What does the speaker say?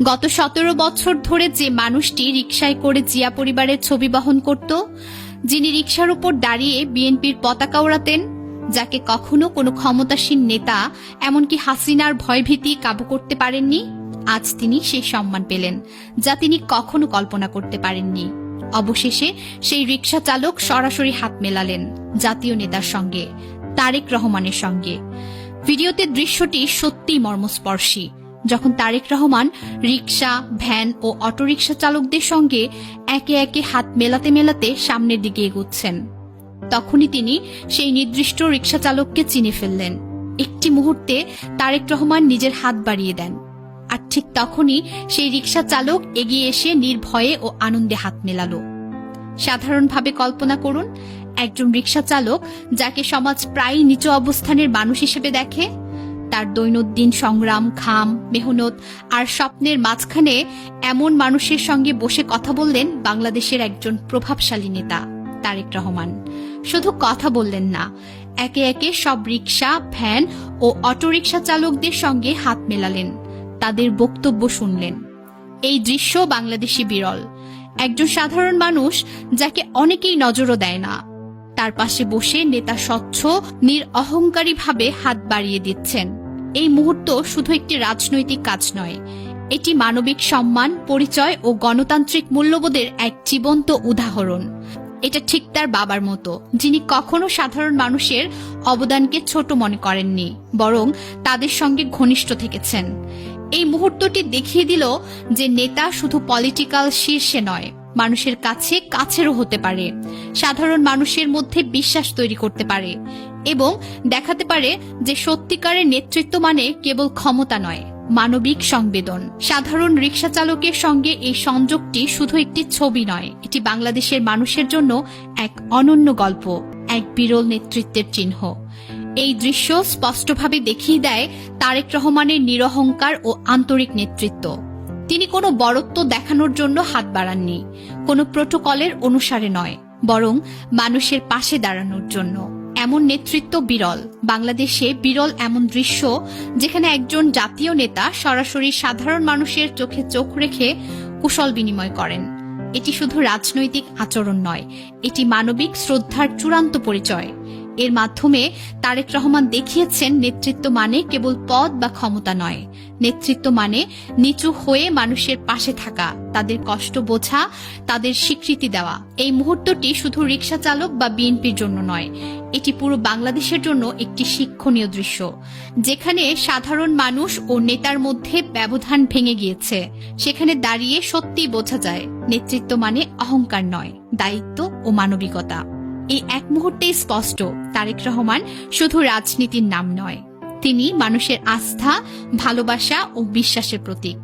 গত 17 বছর ধরে যে মানুষটি রিকশায় করে জিয়া পরিবারের ছবি বহন করত, যিনি রিকশার উপর দাঁড়িয়ে বিএনপির পতাকা ওড়াতেন, যাকে কখনো কোনো ক্ষমতাসীন নেতা এমনকি হাসিনার ভয়ভীতি কাবু করতে পারেননি, আজ তিনি সেই সম্মান পেলেন যা তিনি কখনো কল্পনা করতে পারেননি। অবশেষে সেই রিকশা চালক সরাসরি হাত মেলালেন জাতীয় নেতার সঙ্গে, তারেক রহমানের সঙ্গে। ভিডিওতে দৃশ্যটি সত্যিই মর্মস্পর্শী। যখন তারেক রহমান রিকশা, ভ্যান ও অটোরিকশা চালকদের সঙ্গে একে একে হাত মেলাতে মেলাতে সামনের দিকে এগোচ্ছেন, তখনই তিনি সেই নির্দিষ্ট রিকশা চালককে চিনে ফেললেন। একটি মুহূর্তে তারেক রহমান নিজের হাত বাড়িয়ে দেন, আর ঠিক তখনই সেই রিকশা চালক এগিয়ে এসে নির্ভয়ে ও আনন্দে হাত মেলালো। সাধারণভাবে কল্পনা করুন, একজন রিকশা চালক যাকে সমাজ প্রায়ই নিচু অবস্থানের মানুষ হিসেবে দেখে, তার দৈনন্দিন সংগ্রাম, ঘাম, মেহনত আর স্বপ্নের মাঝখানে এমন মানুষের সঙ্গে বসে কথা বললেন বাংলাদেশের একজন প্রভাবশালী নেতা তারেক রহমান। শুধু কথা বললেন না, একে একে সব রিকশা, ভ্যান ও অটোরিকশা চালকদের সঙ্গে হাত মেলালেন, তাদের বক্তব্য শুনলেন। এই দৃশ্য বাংলাদেশে বিরল। একজন সাধারণ মানুষ যাকে অনেকেই নজরও দেয় না, তার পাশে বসে নেতা স্বচ্ছ নিরঅহংকারীভাবে হাত বাড়িয়ে দিচ্ছেন। এই মুহূর্ত শুধু একটি রাজনৈতিক কাজ নয়, এটি মানবিক সম্মান, পরিচয় ও গণতান্ত্রিক মূল্যবোধের এক জীবন্ত উদাহরণ। এটা ঠিক তার বাবার মতো, যিনি কখনো সাধারণ মানুষের অবদানকে ছোট মনে করেননি, বরং তাদের সঙ্গে ঘনিষ্ঠ থেকেছেন। এই মুহূর্তটি দেখিয়ে দিল যে নেতা শুধু পলিটিক্যাল শীর্ষে নয়, মানুষের কাছে কাছেরও হতে পারে, সাধারণ মানুষের মধ্যে বিশ্বাস তৈরি করতে পারে এবং দেখাতে পারে যে সত্যিকারের নেতৃত্ব মানে কেবল ক্ষমতা নয়, মানবিক সংবেদন। সাধারণ রিকশা চালকের সঙ্গে এই সংযোগটি শুধু একটি ছবি নয়, এটি বাংলাদেশের মানুষের জন্য এক অনন্য গল্প, এক বিরল নেতৃত্বের চিহ্ন। এই দৃশ্য স্পষ্টভাবে দেখিয়ে দেয় তারেক রহমানের নিরহংকার ও আন্তরিক নেতৃত্ব। তিনি কোনো বড়ত্ব দেখানোর জন্য হাত বাড়াননি, কোনো প্রোটোকলের অনুসারে নয়, বরং মানুষের পাশে দাঁড়ানোর জন্য। এমন নেতৃত্ব বিরল। বাংলাদেশে বিরল এমন দৃশ্য যেখানে একজন জাতীয় নেতা সরাসরি সাধারণ মানুষের চোখে চোখ রেখে কুশল বিনিময় করেন। এটি শুধু রাজনৈতিক আচরণ নয়, এটি মানবিক শ্রদ্ধার চূড়ান্ত পরিচয়। এর মাধ্যমে তারেক রহমান দেখিয়েছেন নেতৃত্ব মানে কেবল পদ বা ক্ষমতা নয়, নেতৃত্ব মানে নিচু হয়ে মানুষের পাশে থাকা, তাদের কষ্ট বোঝা, তাদের স্বীকৃতি দেওয়া। এই মুহূর্তটি শুধু রিকশা চালক বা বিএনপির জন্য নয়, এটি পুরো বাংলাদেশের জন্য একটি শিক্ষণীয় দৃশ্য, যেখানে সাধারণ মানুষ ও নেতার মধ্যে ব্যবধান ভেঙে গিয়েছে। সেখানে দাঁড়িয়ে সত্যি বোঝা যায় নেতৃত্ব মানে অহংকার নয়, দায়িত্ব ও মানবিকতা। এই এক মুহূর্তেই স্পষ্ট, তারেক রহমান শুধু রাজনীতির নাম নয়, তিনি মানুষের আস্থা, ভালোবাসা ও বিশ্বাসের প্রতীক।